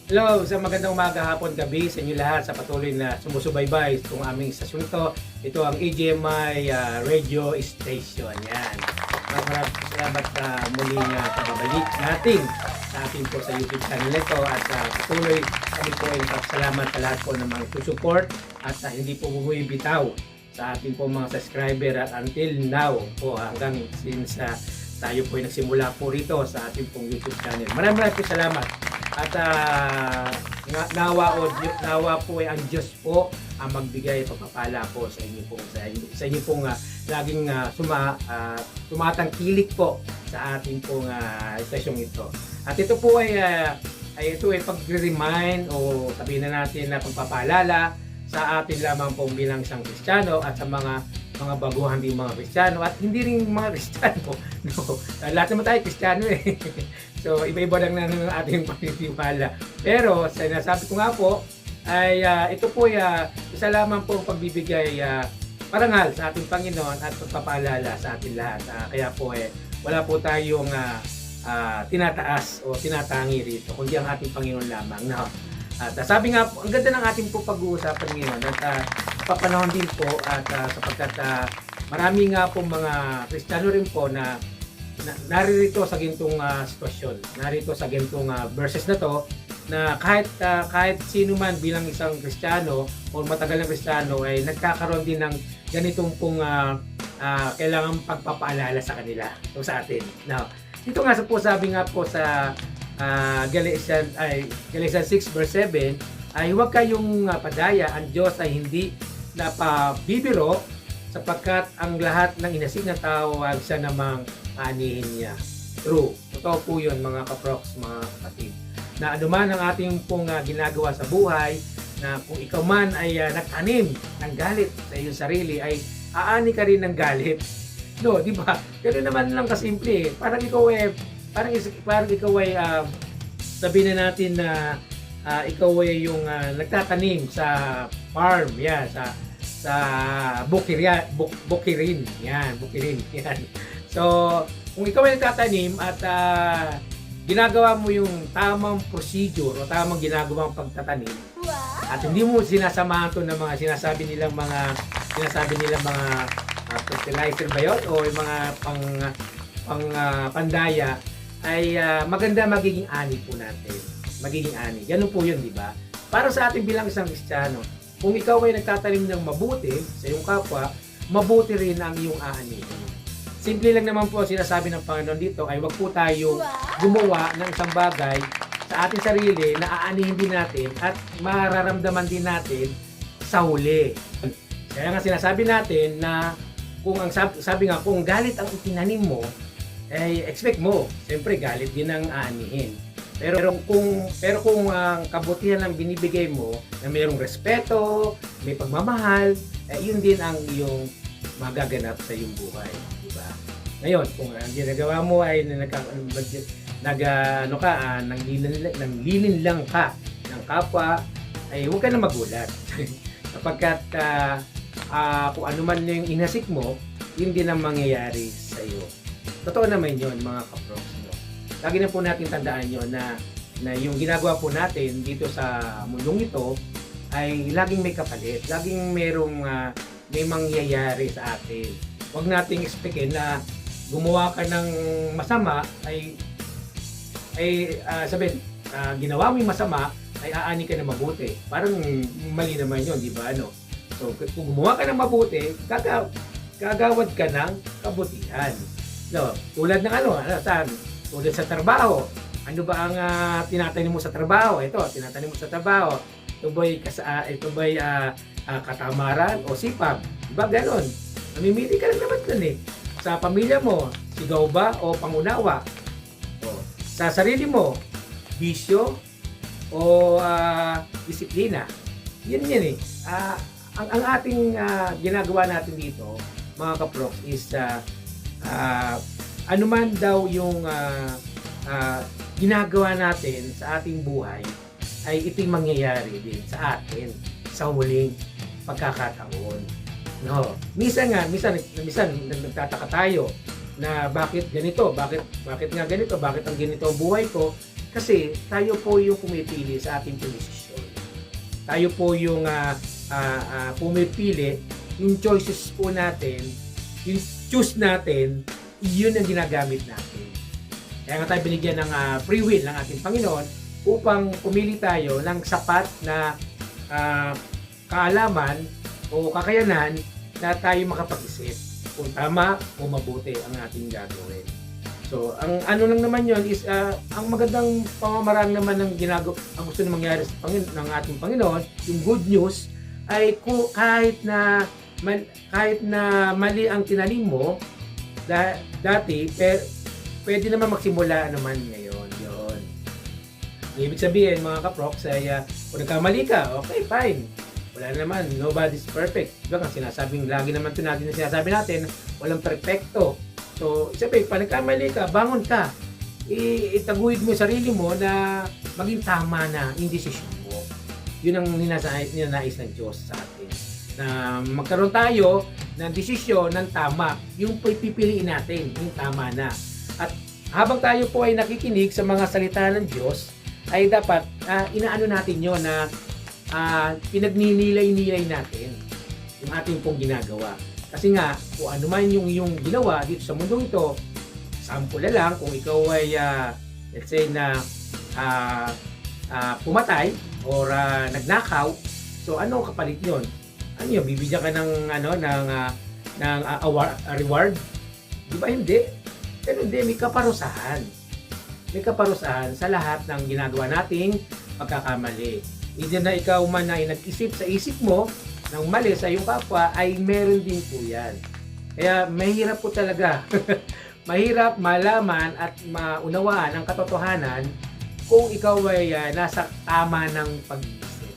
Hello, sa magandang umaga, hapon, gabi sa inyo lahat sa patuloy na sumusubaybay itong aming stasyon ito. Ito ang AGMI Radio Station. Yan. Maraming salamat muling pagbabalik natin sa ating po sa YouTube channel ito at patuloy kami po ay salamat sa lahat po ng mga support at hindi po bumibitaw sa ating po mga subscriber at until now po hanggang since tayo po ay nagsimula po rito sa ating pong YouTube channel. Maraming po salamat. At nawa po ay ang Diyos po ang magbigay pagpapala po sa inyo pong laging tumatangkilik po sa ating pong estasyong ito. At ito po ay pagre-remind o sabihin na natin na pagpapaalala sa atin lamang pong bilang isang Kristiyano at sa mga baguhan din mga Kristiyano at hindi rin mga Kristiyano. No. Lahat naman tayo Kristiyano eh. So iba-iba lang na ng ating paniniwala. Pero sinasabi ko nga po ay ito po ay isa lamang po pagbibigay parangal sa ating Panginoon at pagpapaalala sa ating lahat. Kaya po wala po tayong tinataas o tinatangi rito kundi ang ating Panginoon lamang. No? At sabi nga po, ang ganda ng ating po pag-uusapan ngayon at papanahon din po at sapagkat marami nga po mga Kristiyano rin po na naririto sa gintong sitwasyon, narito sa gintong verses na to na kahit sino man bilang isang Kristiyano o matagal na Kristiyano ay nagkakaroon din ng ganitong pong kailangan pagpapaalala sa kanila o sa atin. Now, dito nga po sabi nga po sa Galatians 6 verse 7 ay huwag kayong padaya, ang Diyos ay hindi napabibiro sapagkat ang lahat ng inasig na tao ay siya namang anihin niya. True. Totoo po yun mga kaproks, mga kapatid. Na anuman ang ating pong ginagawa sa buhay, na kung ikaw man ay nagtanim ng galit sa iyong sarili, ay aani ka rin ng galit. No, di ba? Ganun naman lang kasimple eh. Parang ikaw ay sabihin na natin na ikaw ay yung nagtatanim sa farm, yan, sa bukirin, yan, bukirin, yan. So, kung ikaw ay nagtatanim at ginagawa mo yung tamang procedure o tamang ginagawang pagtatanim, at hindi mo sinasamahan to ng mga sinasabi nilang mga fertilizer ba yun? O yung mga pandaya, ay maganda magiging ani po natin. Magiging ani. Ganun po yun, di ba? Para sa ating bilang isang Kristiyano, kung ikaw ay nagtatanim ng mabuti sa iyong kapwa, mabuti rin ang iyong aanihin. Simple lang naman po sinasabi ng Panginoon dito ay wag po tayo gumawa ng isang bagay sa ating sarili na aanihin din natin at mararamdaman din natin sa huli. Kaya nga sinasabi natin na kung ang sabi nga kung galit ang itinanim mo, expect mo, siyempre galit din ang aanihin. Pero kung ang kabutihan ang binibigay mo na mayroong respeto, may pagmamahal, yun din ang iyong magaganap sa iyong buhay, di ba? Ngayon, kung ang ginagawa mo ay nanglilin lang ka ng kapwa, ay huwag ka na magulat. Kapagkat kung ano man yung inasik mo, yun din ang mangyayari sa iyo. Totoo naman yun, mga kaproks. Lagi na po natin tandaan yun na yung ginagawa po natin dito sa mundong ito ay laging may kapalit, laging may mangyayari sa atin. Huwag nating expectin na gumawa ka ng masama ay sabihin, ginawa mo yung masama ay aani ka na mabuti. Parang mali naman yun, di ba? Ano? So, kung gumawa ka ng mabuti, gagawad ka ng kabutihan. No, tulad ng saan? Tulad sa trabaho. Ano ba ang tinatanim mo sa trabaho? Ito, tinatanim mo sa trabaho. Ito ba'y katamaran o sipag? Diba ganon? Namimili ka lang naman dun eh. Sa pamilya mo, sigaw ba o pangunawa? O, sa sarili mo, bisyo o disiplina? Yan eh. Ang ating ginagawa natin dito, mga kaproks, is ano man daw yung ginagawa natin sa ating buhay ay ito'y mangyayari din sa atin sa huling pagkakataon. No, minsan nagtataka tayo na bakit ganito, bakit nga ganito, bakit ang ganito ang buhay ko, Kasi tayo po yung pumipili sa ating desisyon. Tayo po yung pumipili, yung choices po natin, yung choose natin, yun ang ginagamit natin. Kaya nga tayo binigyan ng free will ng ating Panginoon upang pumili tayo ng sapat na kaalaman o kakayanan na tayo makapag-isip kung tama o mabuti ang ating gagawin. So, ang ano lang naman yon is ang magandang pamamaraan naman ng ang gusto na mangyari sa ng ating Panginoon, yung good news ay kahit na mali ang tinanim mo dati, pwede naman magsimula naman ngayon. Yun. Ibig sabihin mga kaproks ay kung nagkamali ka, okay, fine. Wala naman, nobody's perfect. Diba kang sinasabing, lagi naman ito natin na sinasabi natin, walang perfecto. So, sabi, pag nagkamali ka, bangon ka. Itaguhid mo yung sarili mo na maging tama na yung desisyon mo. Yun ang ninanais ng Diyos sa atin. Na magkaroon tayo ng desisyon ng tama. Yung pipiliin natin, yung tama na. At habang tayo po ay nakikinig sa mga salita ng Diyos, ay dapat inaano natin yun na pinagninilay-nilay natin yung ating pong ginagawa. Kasi nga, kung ano man yung ginawa dito sa mundong ito, sample na lang, kung ikaw ay, let's say na pumatay or nagnakaw, so ano kapalit yun? Ano yun? Bibigyan ka ng reward? Di ba hindi? Pero hindi, may kaparusahan. May kaparusahan sa lahat ng ginagawa nating pagkakamali. Hindi na ikaw man ay nag-isip sa isip mo ng mali sa iyong kapwa, ay meron din po yan. Kaya mahirap po talaga. Mahirap malaman at maunawaan ang katotohanan kung ikaw ay nasa tama ng pag-iisip.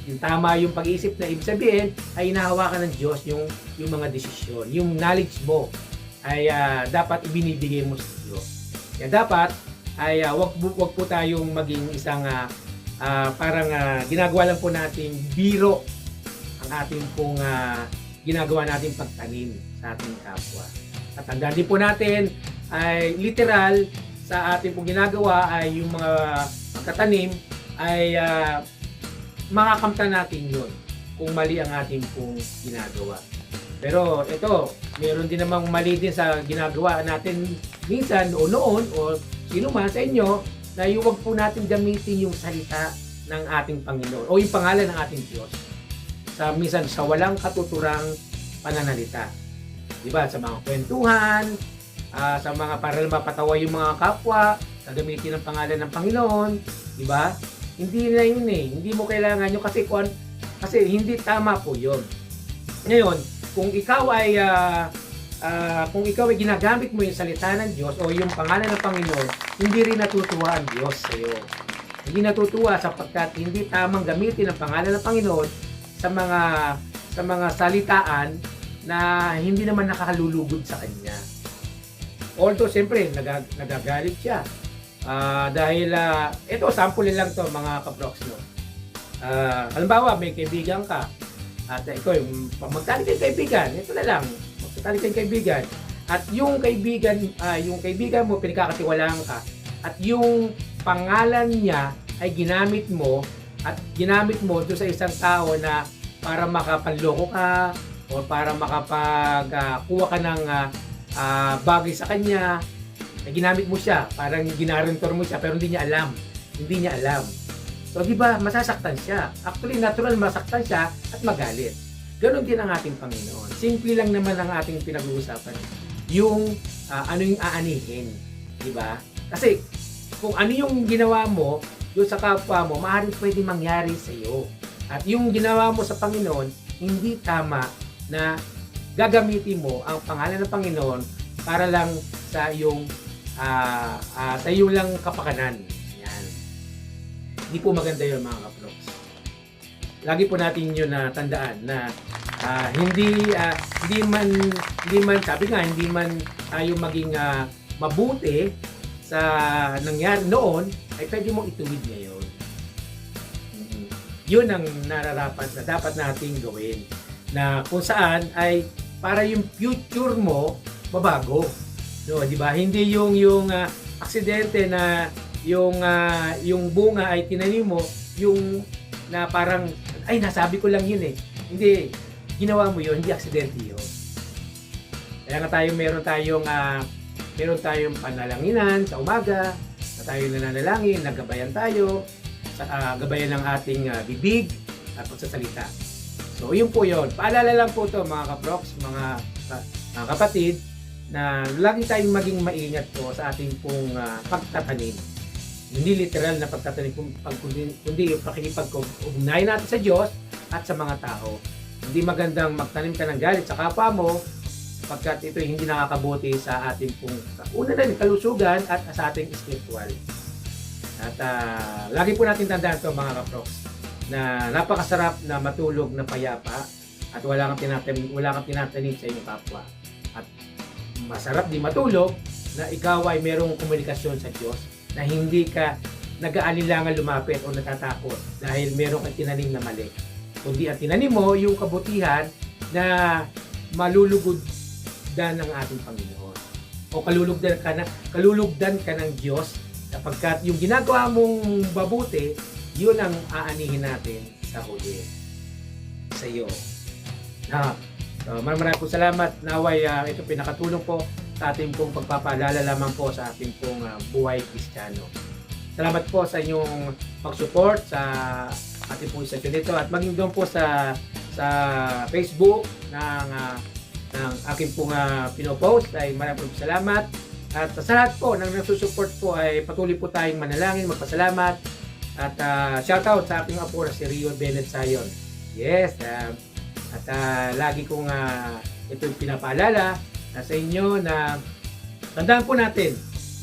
Yung tama yung pag-iisip na ibig sabihin ay hinahawakan ng Diyos yung mga desisyon. Yung knowledge mo ay dapat ibinibigay mo sa Diyos. Kaya dapat ay wag po tayong maging isang parang ginagawa lang po natin biro ang ating pong ginagawa natin pagtanim sa ating kapwa. At tandaan din po natin ay literal sa ating pong ginagawa ay yung mga pagkatanim ay makakamtan natin yun kung mali ang ating pong ginagawa. Pero ito, meron din namang mali din sa ginagawa natin minsan noon o sino man sa inyo na huwag po natin gamitin yung salita ng ating Panginoon o yung pangalan ng ating Diyos minsan sa walang katuturang pananalita. Diba? Sa mga kwentuhan, sa mga para mapatawa yung mga kapwa, gagamitin ang pangalan ng Panginoon, diba? Hindi na yun eh. Hindi mo kailangan yun kasi hindi tama po yun. Ngayon, kung ikaw ay ginagamit mo yung salita ng Diyos o yung pangalan ng Panginoon, hindi rin natutuwa ang Diyos sa iyo. Hindi natutuwa sapagkat hindi tamang gamitin ang pangalan ng Panginoon sa mga salitaan na hindi naman nakakalulugod sa kanya. Although siyempre nagagalit siya. Dahil ito sample lang to mga kaproks, no. Halimbawa may kaibigan ka at ikaw yung magtalik kang kaibigan, ito na lang. Magtalik kang kaibigan at yung kaibigan mo pinagkakatiwalaan ka at yung pangalan niya ay ginamit mo doon sa isang tao na para makapanloko ka o para makapagkuha ka ng bagay sa kanya, na ginamit mo siya, parang ginarentor mo siya pero hindi niya alam. So di ba masasaktan siya. Actually natural masaktan siya at magalit. Ganon din ang ating Panginoon. Simple lang naman ang ating pinag-uusapan. Yung ano yung aanihin, di ba? Kasi kung ano yung ginawa mo doon sa kapwa mo, maaaring pwede mangyari sa iyo. At yung ginawa mo sa Panginoon, hindi tama na gagamitin mo ang pangalan ng Panginoon para lang sa iyong lang kapakanan. Yan. Hindi po maganda yun mga kaproks. Lagi po natin yun na tandaan na hindi man sabi nga hindi man tayo maging mabuti sa nangyari noon ay pwede mong ituwid ngayon. Yun ang nararapat na dapat nating gawin na kung saan ay para yung future mo mabago. No, di ba? Hindi yung aksidente na yung bunga ay tinanim mo, yung na parang, ay nasabi ko lang yun eh. Hindi, ginawa mo yun, hindi aksidente yun. Kaya nga meron tayong panalanginan sa umaga, na tayo nananalangin, nagabayan tayo, gabayan ng ating bibig at pagsasalita. So, yun po yun. Paalala lang po to mga kaproks, mga kapatid, na lagi tayong maging maingat po sa ating pong pagtatanim. Hindi literal na pagtatanim, kundi yung pakikipag-ugnayan natin sa Diyos at sa mga tao. Hindi magandang magtanim ka ng galit sa kapwa mo, pagkat ito hindi nakakabuti sa ating pong una na kalusugan at sa ating spiritual. At lagi po natin tandaan ito mga kaproks, na napakasarap na matulog na payapa at wala kang tinatanim sa inyong kapwa. At masarap din matulog na ikaw ay merong komunikasyon sa Diyos, na hindi ka nag-aalinlangan lumapit o natatakot dahil meron kang tinanim na mali. Kundi ang tinanim mo yung kabutihan na malulugdan ng ating Panginoon. O kalulugdan ka ng Diyos, sapagkat yung ginagawa mong mabuti, yun ang aanihin natin sa huli sa iyo. Maraming po salamat. Naway ito pinakatulong po sa ating pong pagpapaalala lamang po sa ating pong buhay Kristiyano. Salamat po sa inyong pag-support sa ating pong isasyon nito, at maging doon po sa Facebook ng aking pong pinopost ay maraming po salamat. At sa lahat po ng nagsusupport po ay patuloy po tayong manalangin, magpasalamat. At shoutout sa ating apo na si Rio Bennett Sayon. Yes, at lagi kong ito pinapaalala sa inyo na tandaan po natin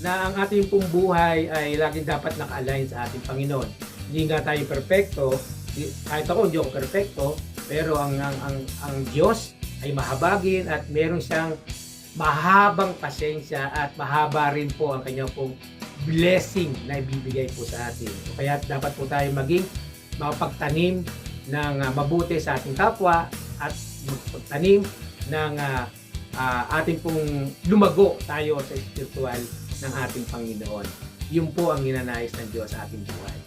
na ang ating pong buhay ay laging dapat naka-align sa ating Panginoon. Hindi nga tayo perfecto, kahit ako hindi ako perfecto, pero ang Diyos ay mahabagin at meron siyang mahabang pasensya at mahaba rin po ang kanyang pong blessing na ibibigay po sa atin. Kaya dapat po tayo maging mapagtanim ng mabuti sa ating kapwa at magpagtanim ng ating pong lumago tayo sa spiritual ng ating Panginoon. Yun po ang ninanais ng Diyos sa ating buhay.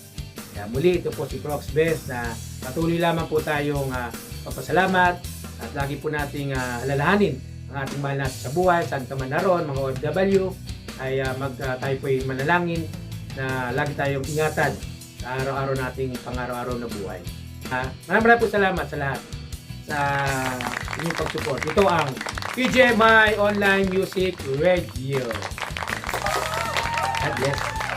Kaya muli, ito po si Prox Best na patuloy lamang po tayong papasalamat at lagi po nating alalahanin ang ating mahal natin sa buhay, saan ka man naroon, mga OFW, ay tayo po ay manalangin na lagi tayong ingatan sa araw-araw nating pang-araw-araw na buhay. Maraming po salamat sa lahat sa inyong pag-support. Ito ang PJ My Online Music Radio. God bless.